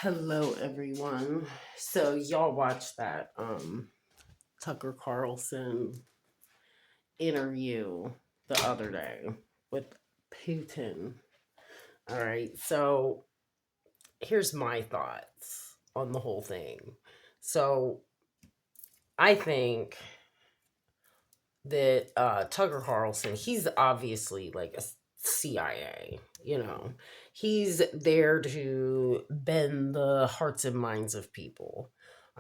Hello everyone. So y'all watched that Tucker Carlson interview the other day with Putin. All right. So here's my thoughts on the whole thing. So I think that Tucker Carlson, he's obviously like a CIA, He's there to bend the hearts and minds of people.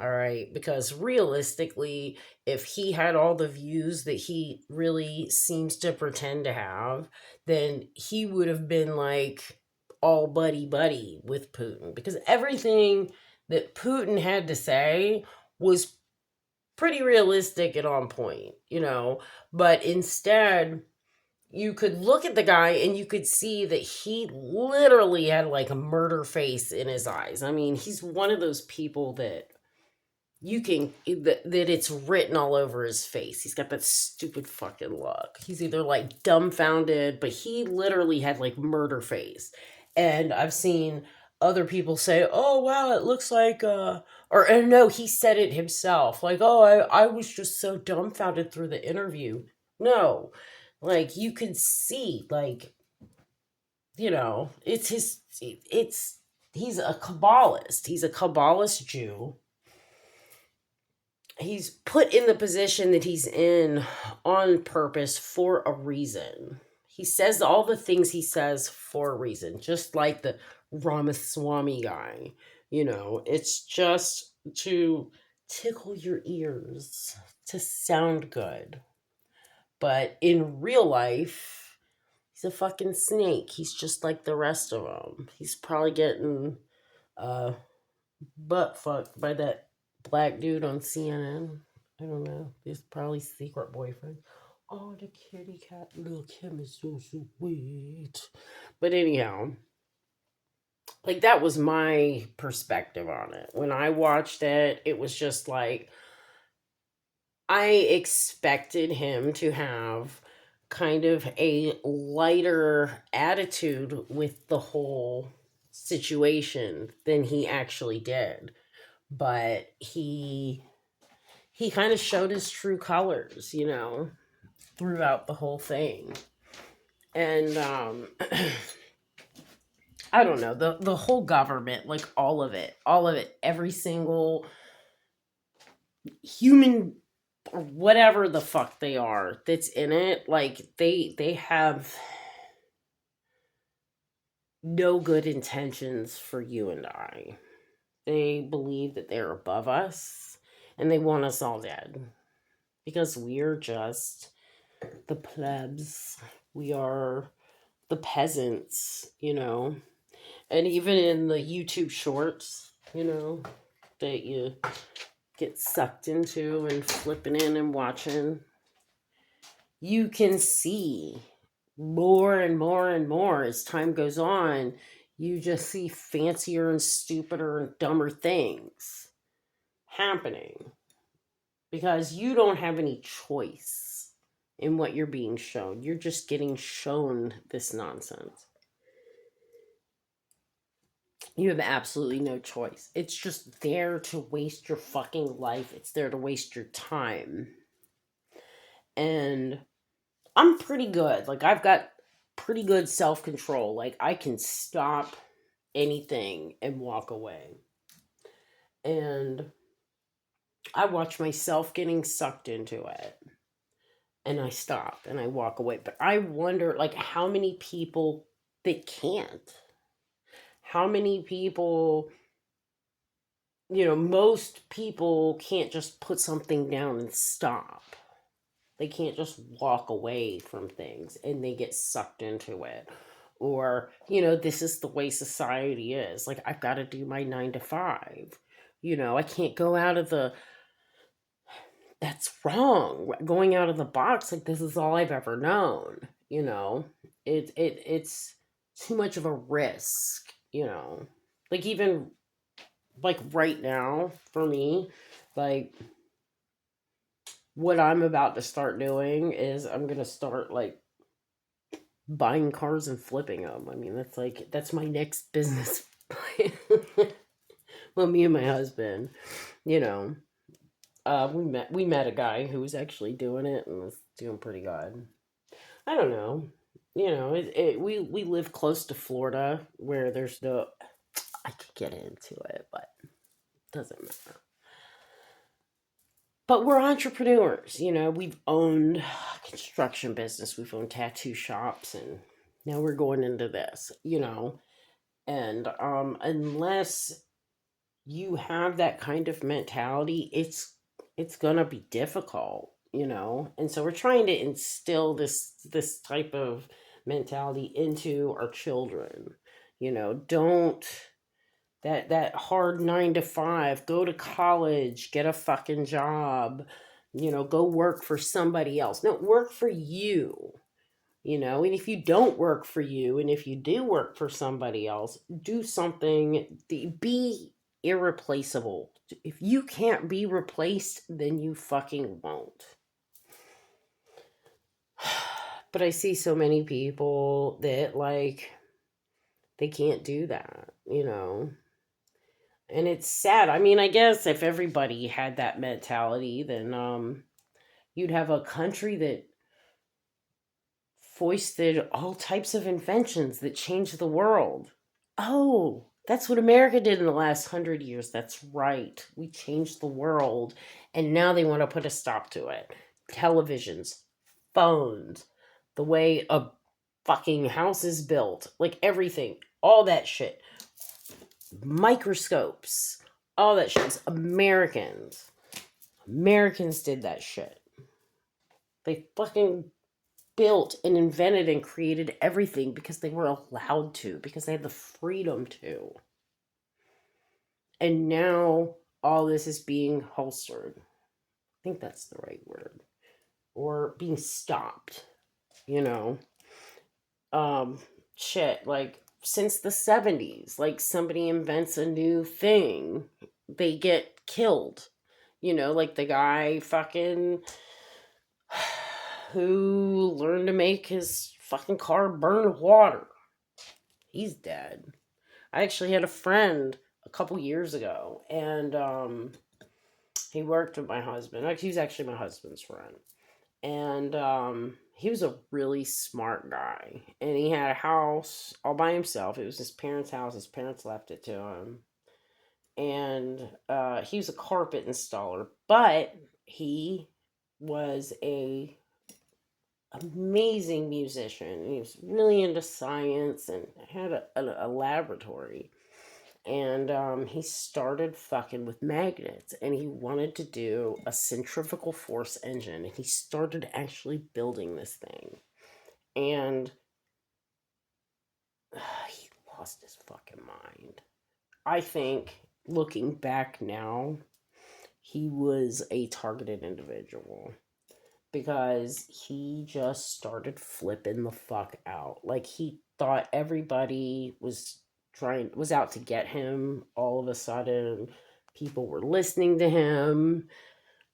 All right, because realistically, if he had all the views that he really seems to pretend to have, then he would have been like all buddy buddy with Putin because everything that Putin had to say was pretty realistic and on point. But instead, you could look at the guy and you could see that he literally had like a murder face in his eyes. I mean, he's one of those people that that it's written all over his face. He's got that stupid fucking look. He's either like dumbfounded, but he literally had like murder face. And I've seen other people say, "Oh wow, it looks like or no, he said it himself. Like, "Oh, I was just so dumbfounded through the interview." No. Like you can see it's he's a Kabbalist. He's a Kabbalist Jew. He's put in the position that he's in on purpose for a reason. He says all the things he says for a reason, just like the Ramaswamy guy. It's just to tickle your ears, to sound good. But in real life, he's a fucking snake. He's just like the rest of them. He's probably getting uh, butt fucked by that black dude on CNN. I don't know. He's probably secret boyfriend. Oh, the kitty cat. Little Kim is so sweet. But anyhow, like that was my perspective on it. When I watched it, it was just like I expected him to have kind of a lighter attitude with the whole situation than he actually did. But he kind of showed his true colors, throughout the whole thing. And I don't know, the whole government, like all of it, every single human or whatever the fuck they are that's in it, like they have no good intentions for you and I. They believe that they're above us and they want us all dead because we're just the plebs. We are the peasants. And even in the YouTube shorts, that you get sucked into and flipping in and watching, you can see more and more and more as time goes on. You just see fancier and stupider and dumber things happening because you don't have any choice in what you're being shown. You're just getting shown this nonsense. You have absolutely no choice. It's just there to waste your fucking life. It's there to waste your time. And I'm pretty good. Like, I've got pretty good self control. Like, I can stop anything and walk away. And I watch myself getting sucked into it. And I stop and I walk away. But I wonder, like, how many people that can't? How many people, most people can't just put something down and stop. They can't just walk away from things and they get sucked into it. Or, this is the way society is. Like, I've got to do my 9 to 5. I can't go out of the. That's wrong. Going out of the box, like, this is all I've ever known. It's too much of a risk. Like, even like right now for me, like what I'm about to start doing is I'm gonna start like buying cars and flipping them. I mean, that's my next business. Well, me and my husband, you know, we met a guy who was actually doing it and was doing pretty good. I don't know. We live close to Florida where there's no. I could get into it, but it doesn't matter. But we're entrepreneurs, we've owned a construction business, we've owned tattoo shops, and now we're going into this. And unless you have that kind of mentality, it's gonna be difficult. And so we're trying to instill this type of mentality into our children. Don't that hard 9 to 5, go to college, get a fucking job, go work for somebody else. No, work for you. And if you don't work for you, and if you do work for somebody else, do something, be irreplaceable. If you can't be replaced, then you fucking won't. But I see so many people that, like, they can't do that. And it's sad. I mean, I guess if everybody had that mentality, then you'd have a country that foisted all types of inventions that changed the world. Oh, that's what America did in the last 100 years. That's right. We changed the world, and now they want to put a stop to it. Televisions, phones, the way a fucking house is built, like everything, all that shit. Microscopes, all that shit. Americans did that shit. They fucking built and invented and created everything because they were allowed to, because they had the freedom to. And now all this is being holstered. I think that's the right word. Or being stopped, you know. Shit, like since the 70s, like somebody invents a new thing, they get killed. Like the guy fucking who learned to make his fucking car burn water. He's dead. I actually had a friend a couple years ago, and he worked with my husband. Like, he was actually my husband's friend. And he was a really smart guy. And he had a house all by himself. It was his parents' house. His parents left it to him. And he was a carpet installer. But he was a amazing musician. He was really into science and had a laboratory. And he started fucking with magnets, and he wanted to do a centrifugal force engine, and he started actually building this thing. And he lost his fucking mind. I think, looking back now, he was a targeted individual, because he just started flipping the fuck out. Like, he thought everybody was out to get him. All of a sudden, people were listening to him.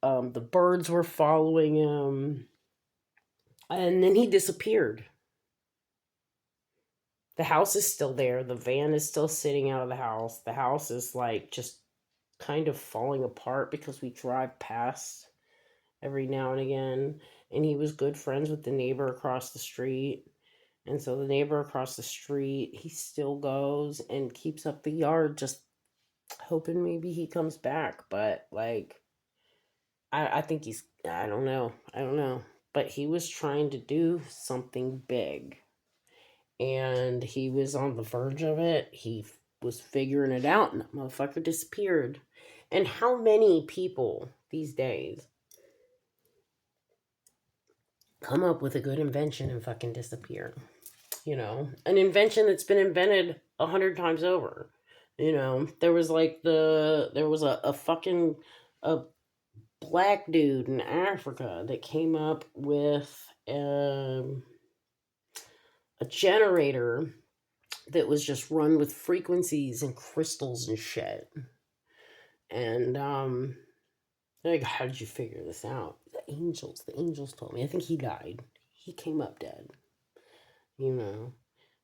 The birds were following him. And then he disappeared. The house is still there. The van is still sitting out of the house. The house is like just kind of falling apart because we drive past every now and again. And he was good friends with the neighbor across the street. And so the neighbor across the street, he still goes and keeps up the yard, just hoping maybe he comes back. But, like, I think I don't know. I don't know. But he was trying to do something big. And he was on the verge of it. He was figuring it out, and that motherfucker disappeared. And how many people these days come up with a good invention and fucking disappear? An invention that's been invented 100 times over. There was a fucking a black dude in Africa that came up with a generator that was just run with frequencies and crystals and shit. And like, how did you figure this out? The angels told me. I think he died. He came up dead.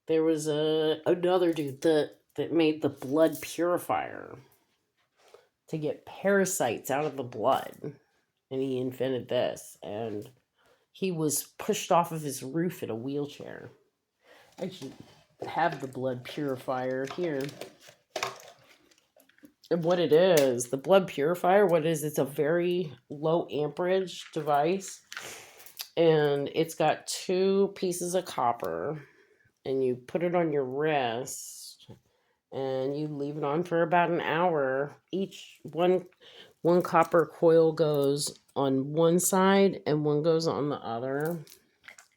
There was another dude that made the blood purifier. to get parasites out of the blood. And he invented this. And he was pushed off of his roof in a wheelchair. I should have the blood purifier here. And what it is, the blood purifier, what it is, it's a very low amperage device. And it's got 2 pieces of copper. And you put it on your wrist. And you leave it on for about an hour. Each one copper coil goes on one side and one goes on the other.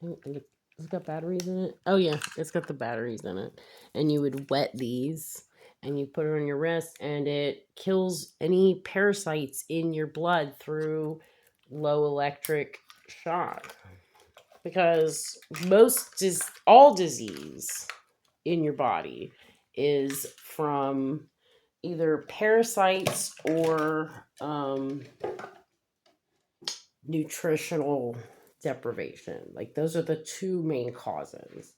It's got batteries in it. Oh yeah, it's got the batteries in it. And you would wet these and you put it on your wrist and it kills any parasites in your blood through low electric shock. Because all disease in your body is from either parasites or nutritional deprivation. Like those are the 2 main causes.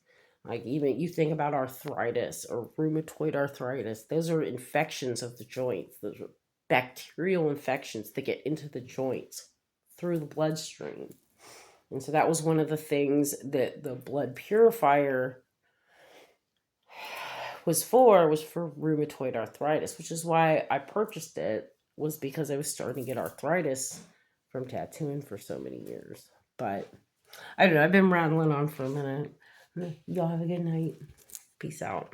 Like even you think about arthritis or rheumatoid arthritis, those are infections of the joints. Those are bacterial infections that get into the joints through the bloodstream. And so that was one of the things that the blood purifier was for rheumatoid arthritis, which is why I purchased it, was because I was starting to get arthritis from tattooing for so many years. But I don't know, I've been rattling on for a minute. Y'all have a good night. Peace out.